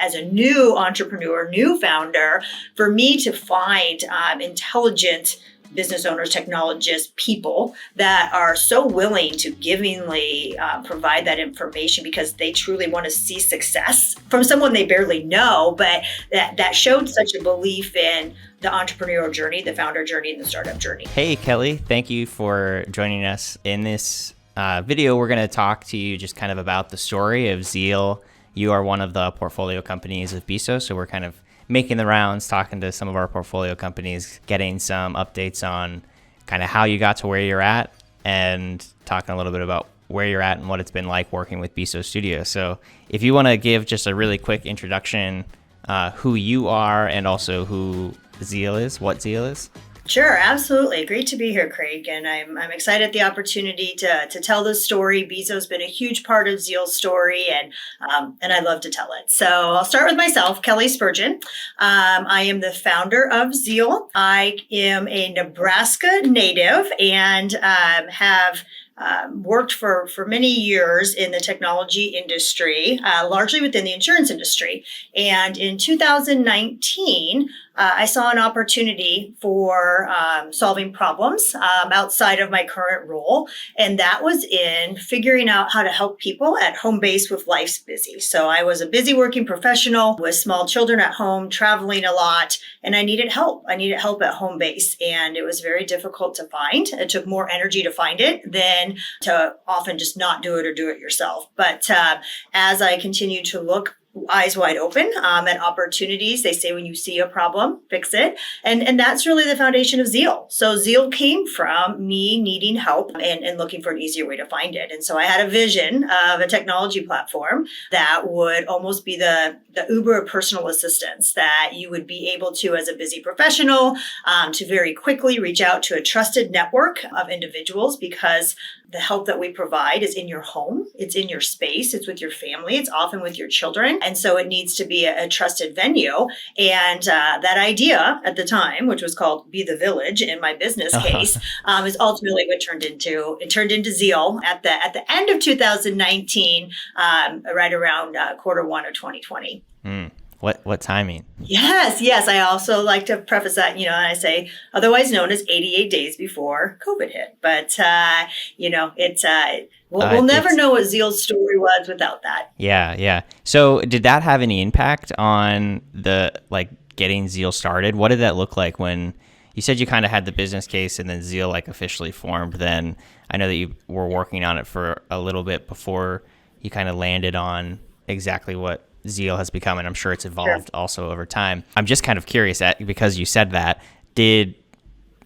as a new entrepreneur, new founder, for me to find intelligent business owners, technologists, people that are so willing to givingly provide that information because they truly want to see success from someone they barely know, but that showed such a belief in the entrepreneurial journey, the founder journey, and the startup journey. Hey, Kelly, thank you for joining us. In this video, we're going to talk to you just kind of about the story of Zeal. You are one of the portfolio companies of Beeso, so we're kind of making the rounds, talking to some of our portfolio companies, getting some updates on kind of how you got to where you're at, and talking a little bit about where you're at and what it's been like working with Beeso Studio. So if you want to give just a really quick introduction, who you are and also who Zeal is, what Zeal is. Sure, absolutely. Great to be here, Craig. And I'm excited at the opportunity to tell this story. Beeso's been a huge part of Zeal's story, and I love to tell it. So I'll start with myself, Kelly Spurgeon. I am the founder of Zeal. I am a Nebraska native and have worked for many years in the technology industry, largely within the insurance industry. And in 2019, I saw an opportunity for solving problems outside of my current role. And that was in figuring out how to help people at home base with life's busy. So I was a busy working professional with small children at home, traveling a lot, and I needed help. I needed help at home base. And it was very difficult to find. It took more energy to find it than to often just not do it or do it yourself. But as I continued to look eyes wide open at opportunities, they say when you see a problem, fix it. And that's really the foundation of Zeal. So Zeal came from me needing help and looking for an easier way to find it. And so I had a vision of a technology platform that would almost be the Uber of personal assistance, that you would be able to, as a busy professional, to very quickly reach out to a trusted network of individuals, because the help that we provide is in your home, it's in your space, it's with your family, it's often with your children. And so it needs to be a trusted venue. And that idea at the time, which was called Be the Village in my business case, is ultimately what turned into Zeal at the end of 2019, right around Q1 of 2020. What timing? Yes. I also like to preface that, and I say otherwise known as 88 days before COVID hit. But, we'll never know what Zeal's story was without that. Yeah. So did that have any impact on getting Zeal started? What did that look like when you said you kind of had the business case and then Zeal officially formed? Then I know that you were working on it for a little bit before you kind of landed on exactly what Zeal has become, and I'm sure it's evolved also over time. I'm just kind of curious because you said that, did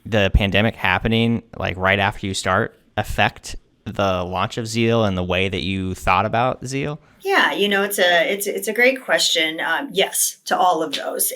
the pandemic happening right after you start affect the launch of Zeal and the way that you thought about Zeal? Yeah, it's a great question. Yes, to all of those.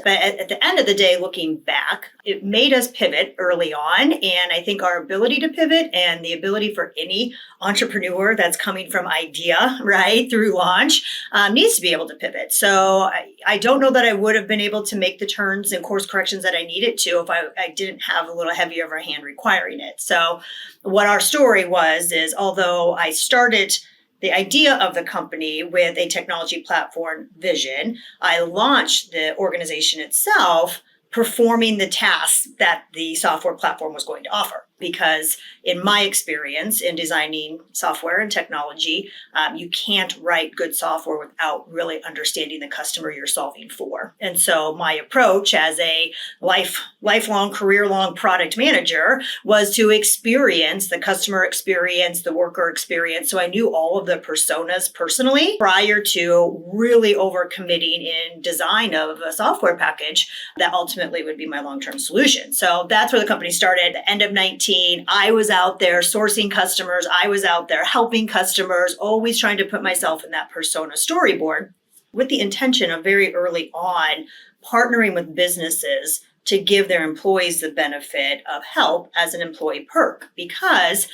But at the end of the day, looking back, it made us pivot early on. And I think our ability to pivot and the ability for any entrepreneur that's coming from idea, right, through launch, needs to be able to pivot. So I don't know that I would have been able to make the turns and course corrections that I needed to if I didn't have a little heavier of a hand requiring it. So what our story is although I started the idea of the company with a technology platform vision, I launched the organization itself performing the tasks that the software platform was going to offer. Because in my experience in designing software and technology, you can't write good software without really understanding the customer you're solving for. And so my approach as a lifelong, career-long product manager was to experience the customer experience, the worker experience. So I knew all of the personas personally prior to really overcommitting in design of a software package that ultimately would be my long-term solution. So that's where the company started. At the end of 2019, I was out there sourcing customers. I was out there helping customers, always trying to put myself in that persona storyboard with the intention of very early on partnering with businesses to give their employees the benefit of help as an employee perk, because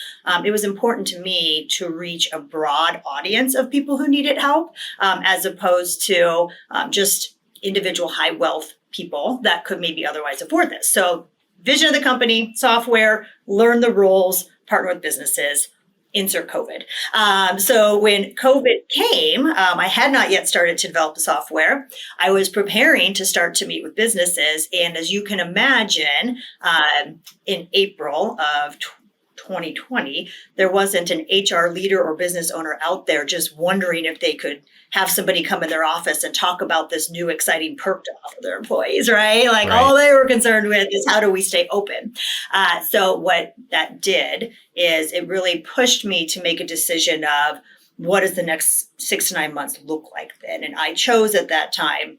it was important to me to reach a broad audience of people who needed help, as opposed to just individual high wealth people that could maybe otherwise afford this. So vision of the company, software, learn the roles, partner with businesses, insert COVID. So when COVID came, I had not yet started to develop the software. I was preparing to start to meet with businesses. And as you can imagine, in April of 2020, there wasn't an HR leader or business owner out there just wondering if they could have somebody come in their office and talk about this new exciting perk to offer their employees, right? Like Right. all they were concerned with is how do we stay open? So what that did is it really pushed me to make a decision of what does the next 6 to 9 months look like then? And I chose at that time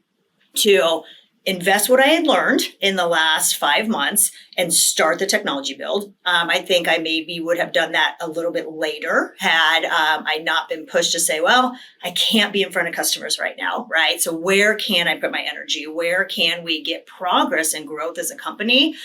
to invest what I had learned in the last 5 months and start the technology build. I think I maybe would have done that a little bit later had I not been pushed to say, well, I can't be in front of customers right now, right? So where can I put my energy? Where can we get progress and growth as a company?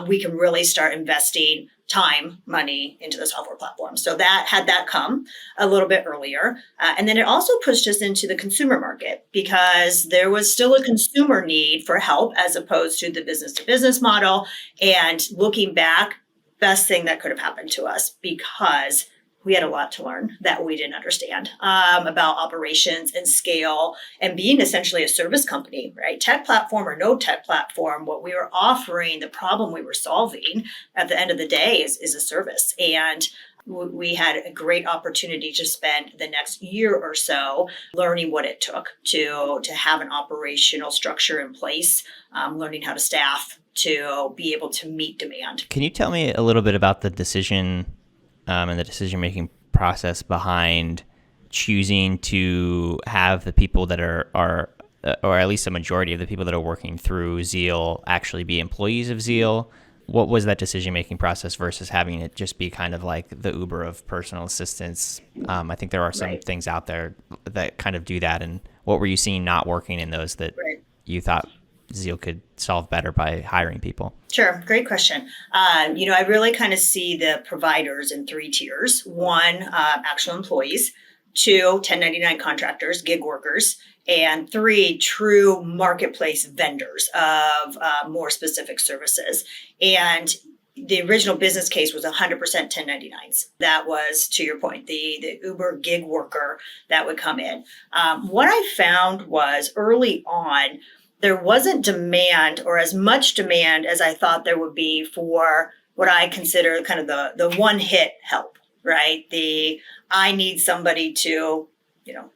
We can really start investing time, money into the software platform. So that had that come a little bit earlier. And then it also pushed us into the consumer market because there was still a consumer need for help as opposed to the business to business model. And looking back, best thing that could have happened to us because we had a lot to learn that we didn't understand about operations and scale and being essentially a service company, right? Tech platform or no tech platform, what we were offering, the problem we were solving at the end of the day is a service. And we had a great opportunity to spend the next year or so learning what it took to have an operational structure in place, learning how to staff to be able to meet demand. Can you tell me a little bit about the decision and the decision-making process behind choosing to have the people that are or at least a majority of the people that are working through Zeal actually be employees of Zeal? What was that decision-making process versus having it just be kind of like the Uber of personal assistants? I think there are some things out there that kind of do that. And what were you seeing not working in those that you thought Zeal could solve better by hiring people? Sure. Great question. I really kind of see the providers in 3 tiers. 1, actual employees. 2, 1099 contractors, gig workers. And 3, true marketplace vendors of more specific services. And the original business case was 100% 1099s. That was, to your point, the Uber gig worker that would come in. What I found was early on, there wasn't demand or as much demand as I thought there would be for what I consider kind of the one-hit help, right? I need somebody to,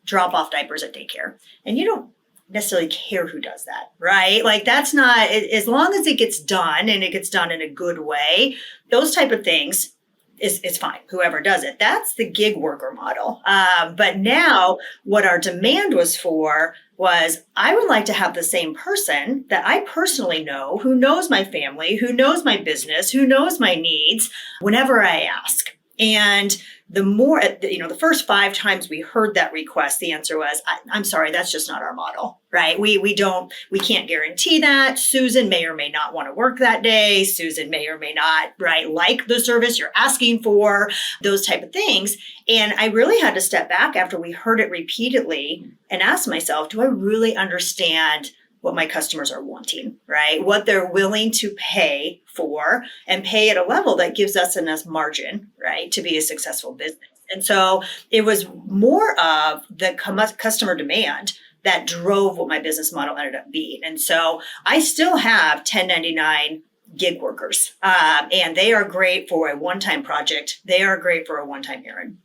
drop off diapers at daycare. And you don't necessarily care who does that, right? Like that's not, as long as it gets done and it gets done in a good way, those type of things is fine, whoever does it. That's the gig worker model. But now what our demand was for was I would like to have the same person that I personally know, who knows my family, who knows my business, who knows my needs, whenever I ask. And the more, the first 5 times we heard that request, the answer was, I'm sorry, that's just not our model, right? We can't guarantee that. Susan may or may not want to work that day. Susan may or may not, right, like the service you're asking for, those type of things. And I really had to step back after we heard it repeatedly and ask myself, do I really understand what my customers are wanting, right? What they're willing to pay for and pay at a level that gives us enough margin, right, to be a successful business. And so it was more of the customer demand that drove what my business model ended up being. And so I still have 1099 gig workers, and they are great for a one-time project. They are great for a one-time errand.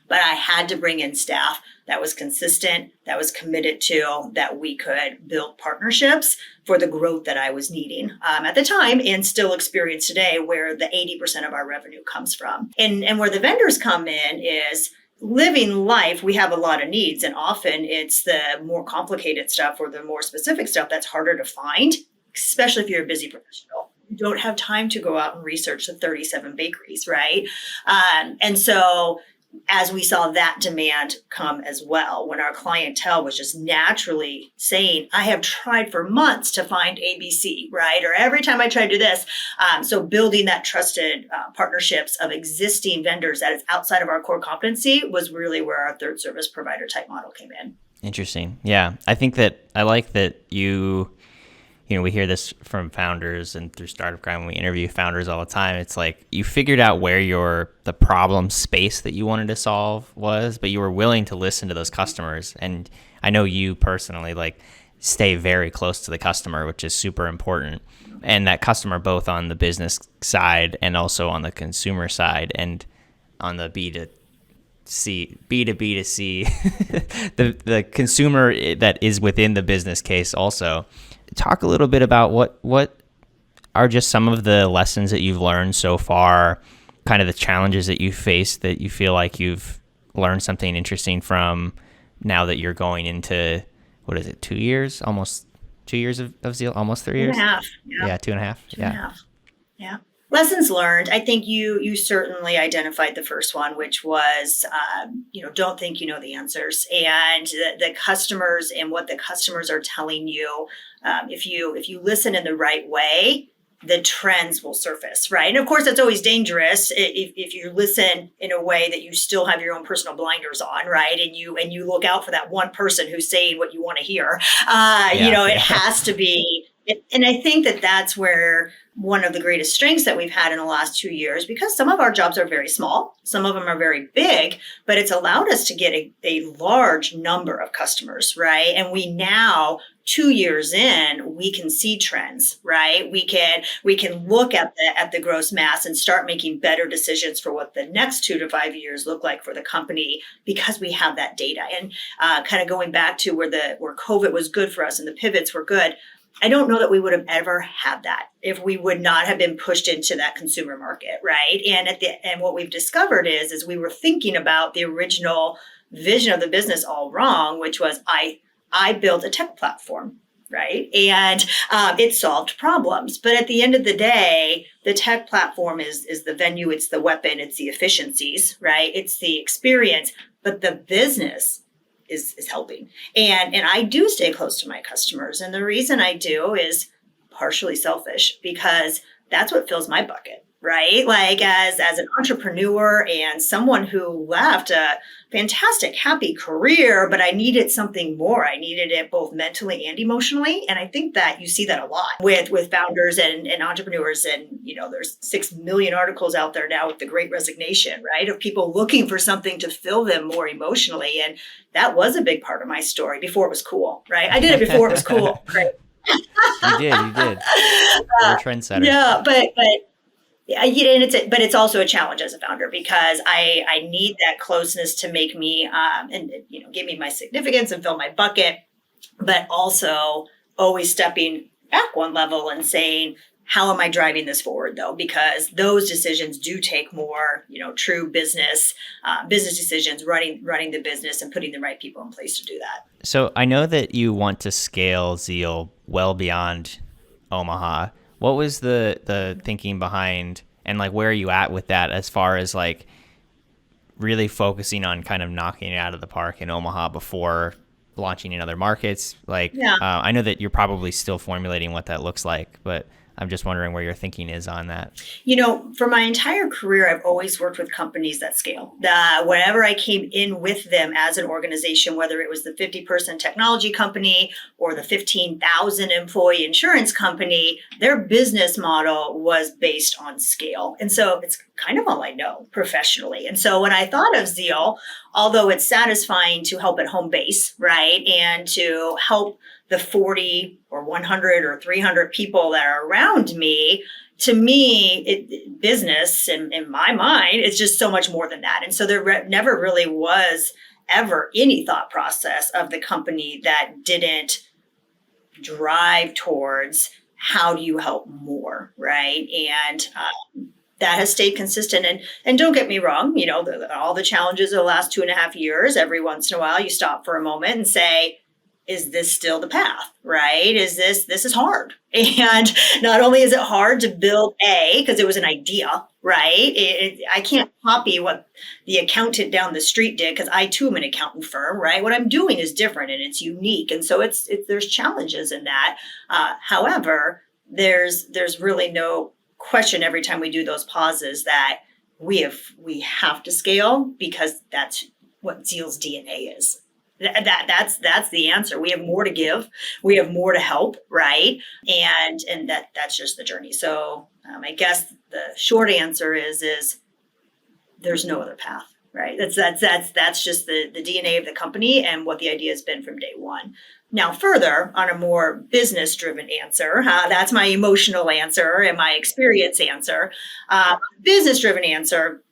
But I had to bring in staff that was consistent, that was committed to, that we could build partnerships for the growth that I was needing at the time and still experience today, where the 80% of our revenue comes from. And where the vendors come in is living life. We have a lot of needs, and often it's the more complicated stuff or the more specific stuff that's harder to find, especially if you're a busy professional. You don't have time to go out and research the 37 bakeries, right? And so as we saw that demand come as well, when our clientele was just naturally saying, I have tried for months to find ABC, right? Or every time I try to do this. So building that trusted partnerships of existing vendors that is outside of our core competency was really where our third service provider type model came in. Interesting. Yeah. I think that I like that you we hear this from founders and through Startup Grind when we interview founders all the time. It's like you figured out where the problem space that you wanted to solve was, but you were willing to listen to those customers. And I know you personally like stay very close to the customer, which is super important. And that customer both on the business side and also on the consumer side and on the B2B2C, the consumer that is within the business case also. Talk a little bit about what are just some of the lessons that you've learned so far, kind of the challenges that you faced that you feel like you've learned something interesting from now that you're going into, what is it, 2 years? Almost 2 years of Zeal? Almost 3 years? 2.5. Yeah, 2.5. Two and a half. Yeah. Lessons learned. I think you certainly identified the first one, which was, don't think you know the answers, and the customers and what the customers are telling you. If you listen in the right way, the trends will surface, right? And of course, that's always dangerous if you listen in a way that you still have your own personal blinders on, right? And you look out for that one person who's saying what you want to hear. It has to be. And I think that's where one of the greatest strengths that we've had in the last 2 years, because some of our jobs are very small, some of them are very big, but it's allowed us to get a large number of customers, right? And we now, 2 years in, we can see trends, right? We can look at the gross mass and start making better decisions for what the next 2 to 5 years look like for the company because we have that data. And kind of going back to where COVID was good for us and the pivots were good. I don't know that we would have ever had that if we would not have been pushed into that consumer market, right? And what we've discovered is we were thinking about the original vision of the business all wrong, which was I built a tech platform, right? And it solved problems. But at the end of the day, the tech platform is the venue, it's the weapon, it's the efficiencies, right? It's the experience, but the business is helping. And I do stay close to my customers. And the reason I do is partially selfish because that's what fills my bucket, right? Like as an entrepreneur and someone who left a fantastic, happy career, but I needed something more. I needed it both mentally and emotionally. And I think that you see that a lot with founders and entrepreneurs. And, there's 6 million articles out there now with the Great Resignation, right? Of people looking for something to fill them more emotionally. And that was a big part of my story before it was cool, right? I did it before it was cool. Right? You did. You're a trendsetter. Yeah, but it's also a challenge as a founder because I need that closeness to make me give me my significance and fill my bucket, but also always stepping back one level and saying, how am I driving this forward though? Because those decisions do take more, true business decisions, running the business and putting the right people in place to do that. So I know that you want to scale Zeal well beyond Omaha. What was the thinking behind, and like where are you at with that as far as like really focusing on kind of knocking it out of the park in Omaha before launching in other markets? I know that you're probably still formulating what that looks like, but I'm just wondering where your thinking is on that. For my entire career, I've always worked with companies that scale. Whenever I came in with them as an organization, whether it was the 50-person technology company or the 15,000 employee insurance company, their business model was based on scale. And so it's kind of all I know professionally. And so when I thought of Zeal, although it's satisfying to help at home base, right, and to help the 40 or 100 or 300 people that are around me, to me, business in my mind is just so much more than that. And so there never really was ever any thought process of the company that didn't drive towards how do you help more, right? And that has stayed consistent. And don't get me wrong, all the challenges of the last 2.5 years, every once in a while you stop for a moment and say, is this still the path, right? This is hard. And not only is it hard to build because it was an idea, right? I can't copy what the accountant down the street did because I too am an accountant firm, right? What I'm doing is different and it's unique. And so there's challenges in that. However, there's really no question every time we do those pauses that we have to scale because that's what Zeal's DNA is That's the answer. We have more to give. We have more to help, right? And that's just the journey. So I guess the short answer is there's no other path, right? That's just the DNA of the company and what the idea has been from day one. Now, further on a more business driven answer, that's my emotional answer and my experience answer. Business driven answer,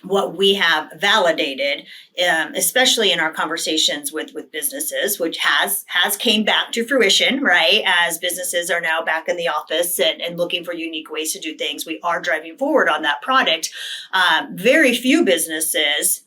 what we have validated, especially in our conversations with businesses, which has came back to fruition, right? As businesses are now back in the office and looking for unique ways to do things, we are driving forward on that product. Very few businesses,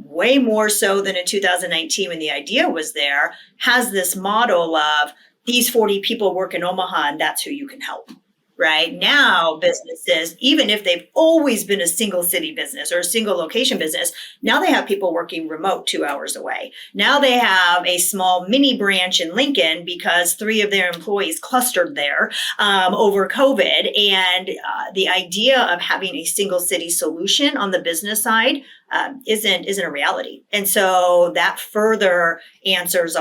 way more so than in 2019 when the idea was there, has this model of these 40 people work in Omaha and that's who you can help. Right now, businesses, even if they've always been a single city business or a single location business, now they have people working remote 2 hours away. Now they have a small mini branch in Lincoln because 3 of their employees clustered there over COVID. And the idea of having a single city solution on the business side isn't a reality. And so that further answers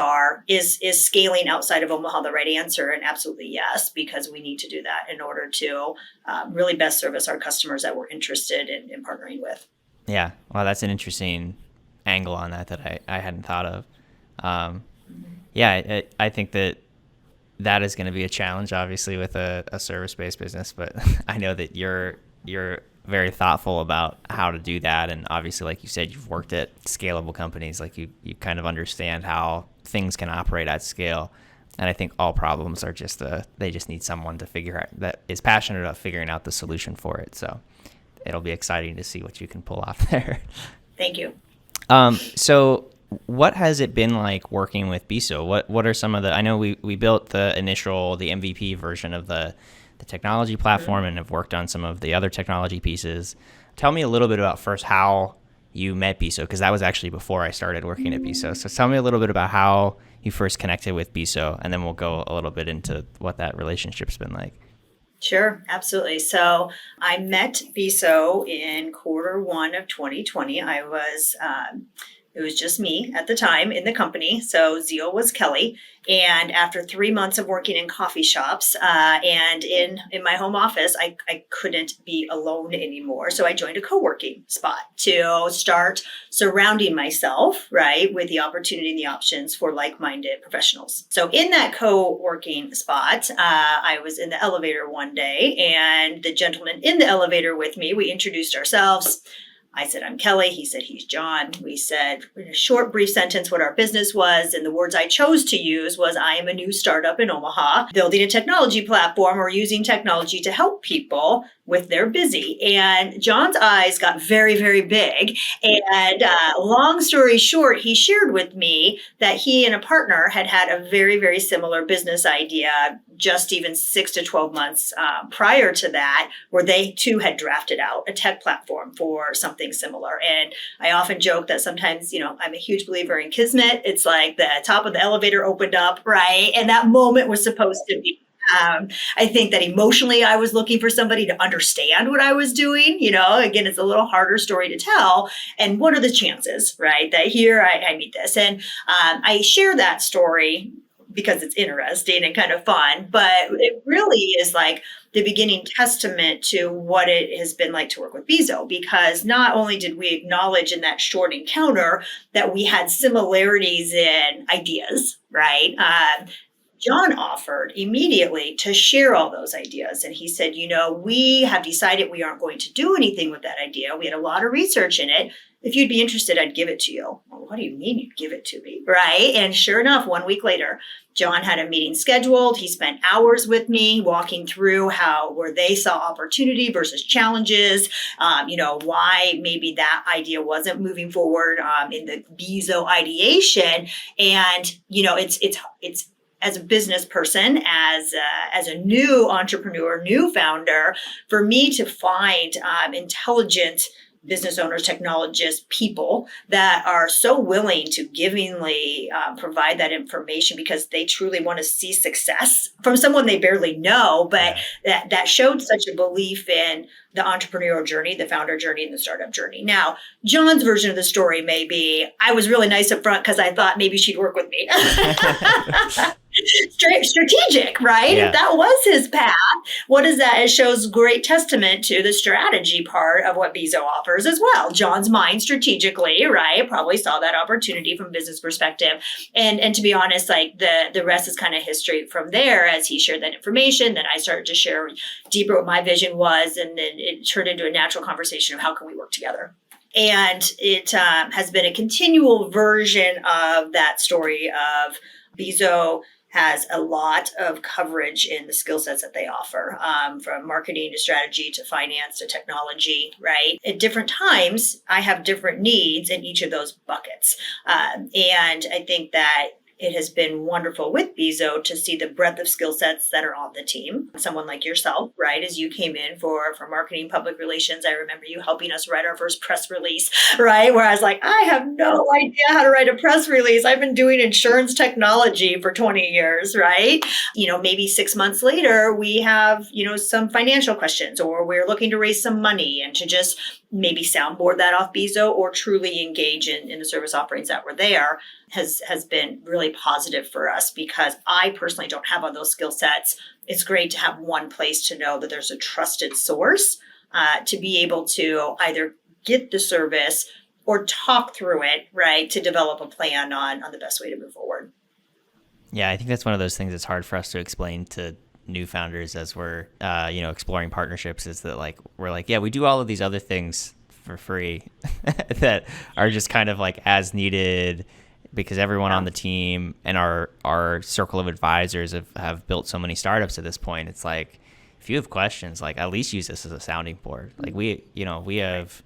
is scaling outside of Omaha the right answer? And absolutely yes, because we need to do that in order to really best service our customers that we're interested in partnering with. Yeah, well, that's an interesting angle on that I hadn't thought of. Yeah, I think that is going to be a challenge, obviously, with a service-based business. But I know that you're very thoughtful about how to do that, and obviously, like you said, you've worked at scalable companies. Like you kind of understand how things can operate at scale. And I think all problems are they just need someone to figure out that is passionate about figuring out the solution for it. So it'll be exciting to see what you can pull off there. Thank you. So what has it been like working with Beeso? What are some of I know we built the MVP version of the technology platform and have worked on some of the other technology pieces. Tell me a little bit about first how you met Beeso, because that was actually before I started working at Beeso. So tell me a little bit about how you first connected with Beeso, and then we'll go a little bit into what that relationship's been like. Sure, absolutely. So I met Beeso in Q1 of 2020. It was just me at the time in the company. So Zeal was Kelly. And after 3 months of working in coffee shops and in my home office, I couldn't be alone anymore. So I joined a co-working spot to start surrounding myself, right, with the opportunity and the options for like-minded professionals. So in that co-working spot, I was in the elevator one day, and the gentleman in the elevator with me, we introduced ourselves. I said, I'm Kelly. He said, he's John. We said in a short, brief sentence what our business was. And the words I chose to use was, I am a new startup in Omaha, building a technology platform or using technology to help people with their busy. And John's eyes got very, very big. And long story short, he shared with me that he and a partner had a very, very similar business idea just even 6 to 12 months prior to that, where they too had drafted out a tech platform for something similar. And I often joke that sometimes, I'm a huge believer in Kismet. It's like the top of the elevator opened up, right? And that moment was supposed to be. I think that emotionally I was looking for somebody to understand what I was doing. Again, it's a little harder story to tell. And what are the chances, right, that here I meet this? And I share that story because it's interesting and kind of fun, but it really is like the beginning testament to what it has been like to work with Beeso, because not only did we acknowledge in that short encounter that we had similarities in ideas, right? John offered immediately to share all those ideas. And he said, we have decided we aren't going to do anything with that idea. We had a lot of research in it. If you'd be interested, I'd give it to you. Well, what do you mean you'd give it to me? Right? And sure enough, 1 week later, John had a meeting scheduled. He spent hours with me walking through where they saw opportunity versus challenges, why maybe that idea wasn't moving forward in the Beeso ideation. And, it's as a business person, as a new entrepreneur, new founder, for me to find intelligent business owners, technologists, people that are so willing to givingly provide that information because they truly want to see success from someone they barely know, but that showed such a belief in the entrepreneurial journey, the founder journey, and the startup journey. Now, John's version of the story may be, I was really nice up front because I thought maybe she'd work with me. Strategic, right? Yeah. If that was his path, what is that? It shows great testament to the strategy part of what Beeso offers as well. John's mind strategically, right? Probably saw that opportunity from a business perspective. And to be honest, like the rest is kind of history from there as he shared that information. Then I started to share deeper what my vision was. And then it turned into a natural conversation of how can we work together. And it has been a continual version of that story of Beeso has a lot of coverage in the skill sets that they offer, from marketing to strategy to finance to technology, right? At different times, I have different needs in each of those buckets. And I think that it has been wonderful with Beeso to see the breadth of skill sets that are on the team. Someone like yourself, right? As you came in for marketing, public relations, I remember you helping us write our first press release, right? Where I was like, I have no idea how to write a press release. I've been doing insurance technology for 20 years, right? Maybe 6 months later, we have, some financial questions, or we're looking to raise some money and to just maybe soundboard that off Beeso or truly engage in the service offerings that were there has been really positive for us because I personally don't have all those skill sets. It's great to have one place to know that there's a trusted source to be able to either get the service or talk through it, right, to develop a plan on the best way to move forward. Yeah, I think that's one of those things that's hard for us to explain to new founders as we're exploring partnerships, is that we're like, yeah, we do all of these other things for free that are just kind of like as needed because everyone on the team and our circle of advisors have built so many startups at this point. It's like, if you have questions, like at least use this as a sounding board. Like we have,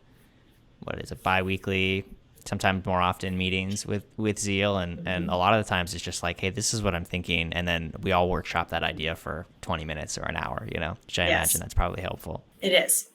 what is it, bi-weekly, sometimes more often meetings with Zeal. And a lot of the times it's just like, hey, this is what I'm thinking. And then we all workshop that idea for 20 minutes or an hour, which I imagine that's probably helpful. It is.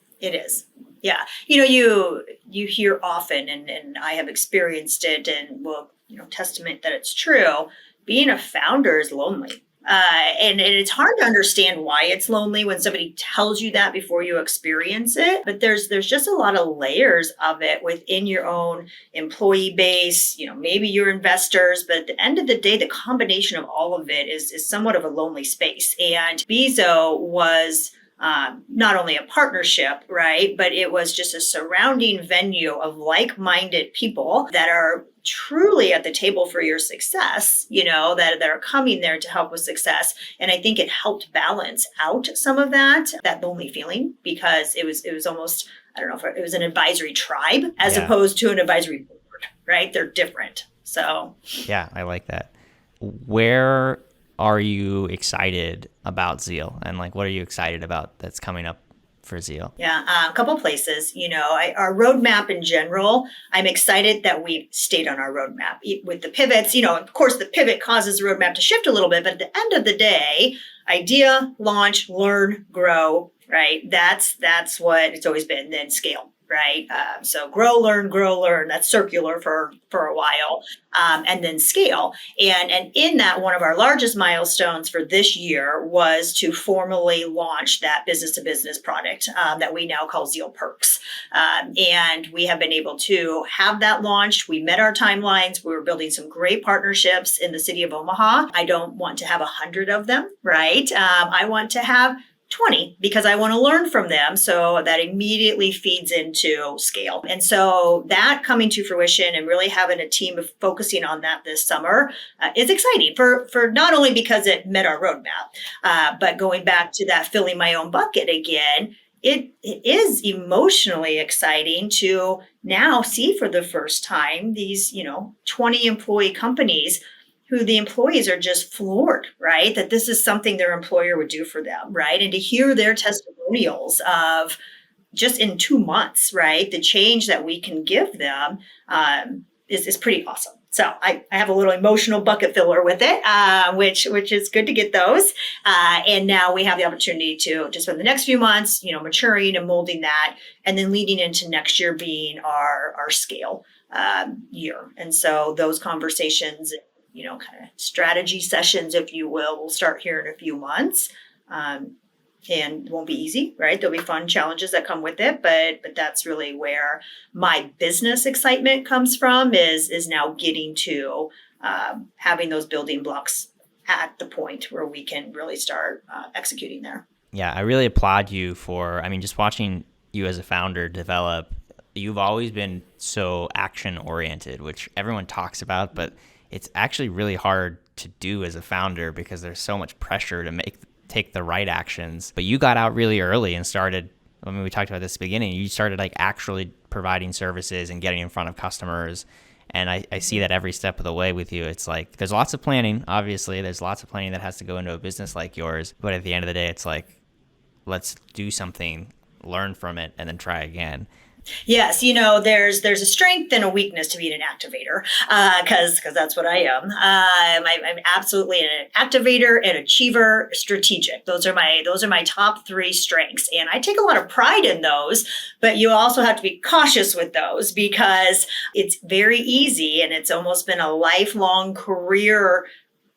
Yeah. You hear often, and I have experienced it and will, testament that it's true. Being a founder is lonely. And it's hard to understand why it's lonely when somebody tells you that before you experience it. But there's just a lot of layers of it within your own employee base, maybe your investors. But at the end of the day, the combination of all of it is somewhat of a lonely space. And Beeso was not only a partnership, right, but it was just a surrounding venue of like-minded people that are truly at the table for your success, that are coming there to help with success. And I think it helped balance out some of that lonely feeling, because it was almost, I don't know if it was an advisory tribe as opposed to an advisory board, right? They're different. So yeah, I like that. Where are you excited about Zeal, and what are you excited about that's coming up for Zeal? Yeah, a couple places. Our roadmap in general, I'm excited that we stayed on our roadmap with the pivots. Of course, the pivot causes the roadmap to shift a little bit, but at the end of the day, idea, launch, learn, grow, right? That's what it's always been. Then scale. Right. So grow, learn. That's circular for a while, and then scale. And in that, one of our largest milestones for this year was to formally launch that business to business product that we now call Zeal Perks. And we have been able to have that launched. We met our timelines. We were building some great partnerships in the city of Omaha. I don't want to have 100 of them. Right. I want to have 20 because I want to learn from them. So that immediately feeds into scale. And so that coming to fruition and really having a team of focusing on that this summer is exciting for not only because it met our roadmap, but going back to that filling my own bucket again, it is emotionally exciting to now see for the first time these, 20 employee companies who the employees are just floored, right? That this is something their employer would do for them, right? And to hear their testimonials of just in 2 months, right? The change that we can give them is pretty awesome. So I have a little emotional bucket filler with it, which is good to get those. And now we have the opportunity to spend the next few months, maturing and molding that, and then leading into next year being our scale year. And so those conversations, kind of strategy sessions, if you will start here in a few months. And it won't be easy, right? There'll be fun challenges that come with it, but that's really where my business excitement comes from, is now getting to having those building blocks at the point where we can really start executing there. Yeah, I really applaud you for, just watching you as a founder develop. You've always been so action oriented, which everyone talks about, but it's actually really hard to do as a founder because there's so much pressure to take the right actions. But you got out really early and started, we talked about this at the beginning, you started like actually providing services and getting in front of customers. And I see that every step of the way with you. It's like, there's lots of planning, obviously. There's lots of planning that has to go into a business like yours. But at the end of the day, it's like, let's do something, learn from it, and then try again. Yes, there's a strength and a weakness to being an activator, because that's what I am. I'm absolutely an activator, an achiever, strategic. Those are my top three strengths, and I take a lot of pride in those. But you also have to be cautious with those because it's very easy, and it's almost been a lifelong career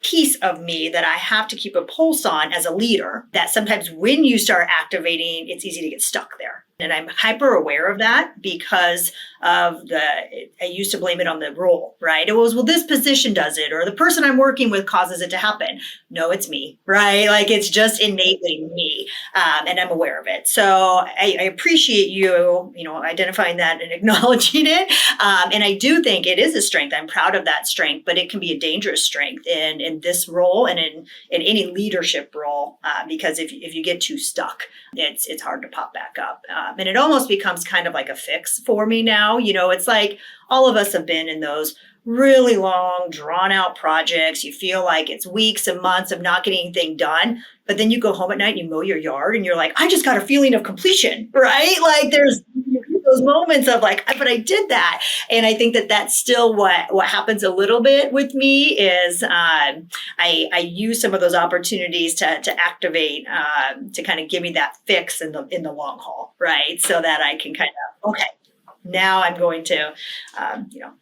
piece of me that I have to keep a pulse on as a leader, that sometimes when you start activating, it's easy to get stuck there. And I'm hyper aware of that because of I used to blame it on the role, right? It was, well, this position does it, or the person I'm working with causes it to happen. No, it's me, right? Like it's just innately me. And I'm aware of it. So I appreciate you, identifying that and acknowledging it. And I do think it is a strength. I'm proud of that strength, but it can be a dangerous strength in this role and in any leadership role, because if you get too stuck, it's hard to pop back up. And it almost becomes kind of like a fix for me now. It's like all of us have been in those really long, drawn out projects. You feel like it's weeks and months of not getting anything done. But then you go home at night and you mow your yard and you're like, I just got a feeling of completion, right? Like there's those moments of like, but I did that. And I think that that's still what happens a little bit with me is I use some of those opportunities to activate, to kind of give me that fix in the long haul, right? So that I can kind of, okay, now I'm going to,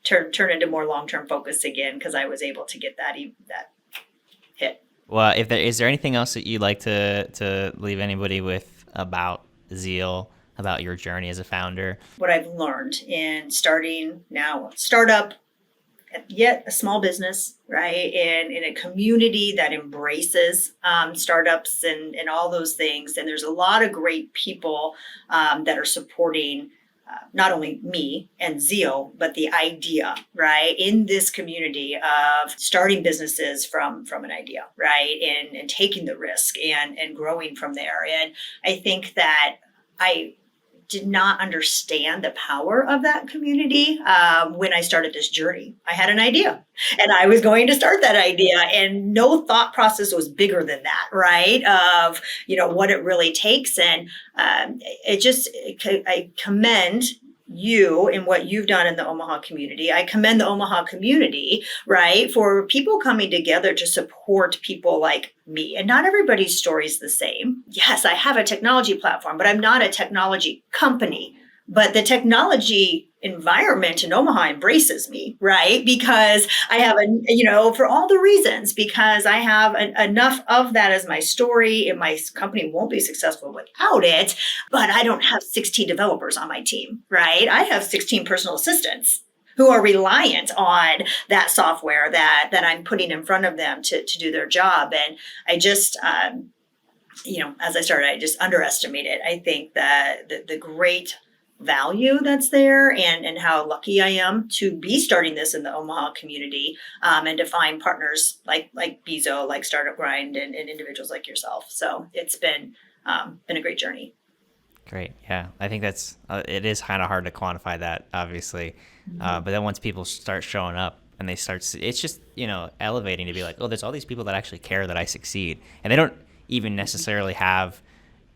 turn into more long-term focus again, because I was able to get that hit. Well, is there anything else that you'd like to leave anybody with about Zeal, about your journey as a founder? What I've learned in starting now a startup, yet a small business, right? And in a community that embraces startups and all those things. And there's a lot of great people that are supporting not only me and Zeal, but the idea, right? In this community of starting businesses from an idea, right? And taking the risk and growing from there. And I think that I did not understand the power of that community when I started this journey. I had an idea and I was going to start that idea, and no thought process was bigger than that, right? Of, what it really takes. And I commend you and what you've done in the Omaha community. I commend the Omaha community, right, for people coming together to support people like me. And not everybody's story is the same. Yes, I have a technology platform, but I'm not a technology company. But the technology environment in Omaha embraces me, right? Because I have, for all the reasons, because I have enough of that as my story, and my company won't be successful without it. But I don't have 16 developers on my team, right? I have 16 personal assistants who are reliant on that software that I'm putting in front of them to do their job. And I just, as I started, I just underestimated, I think, that the great value that's there and how lucky I am to be starting this in the Omaha community, and to find partners like Beeso, like Startup Grind, and individuals like yourself. So it's been a great journey. Great. Yeah. I think that's, it is kind of hard to quantify that, obviously. But then once people start showing up and they start, it's just, elevating to be like, oh, there's all these people that actually care that I succeed. And they don't even necessarily have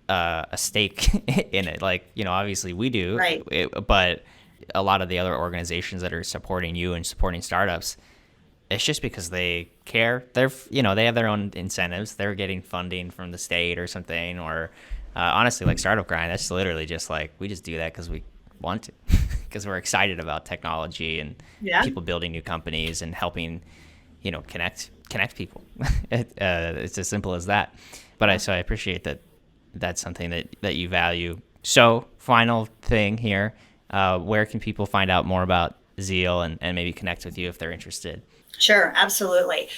a stake in it. Like, obviously we do, right. But a lot of the other organizations that are supporting you and supporting startups, it's just because they care. They're, they have their own incentives. They're getting funding from the state or something, or honestly, like Startup Grind, that's literally just like, we just do that because we want to, because we're excited about technology and Yeah. people building new companies and helping, connect people. It's as simple as that. But I appreciate that that's something that you value. So final thing here, where can people find out more about Zeal and maybe connect with you if they're interested? Sure, absolutely.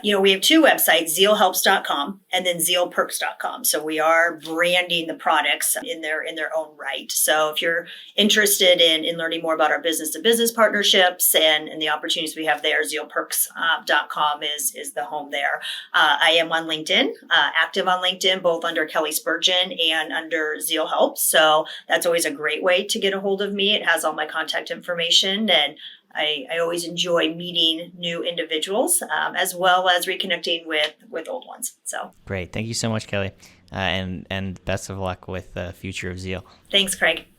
We have two websites, zealhelps.com and then zealperks.com. So we are branding the products in their own right. So if you're interested in learning more about our business to business partnerships and the opportunities we have there, zealperks.com is the home there. I am on LinkedIn, active on LinkedIn, both under Kelly Spurgeon and under Zeal Helps. So that's always a great way to get a hold of me. It has all my contact information, and I always enjoy meeting new individuals, as well as reconnecting with old ones. So Great. Thank you so much, Kelly. And best of luck with the future of Zeal. thanks, Craig.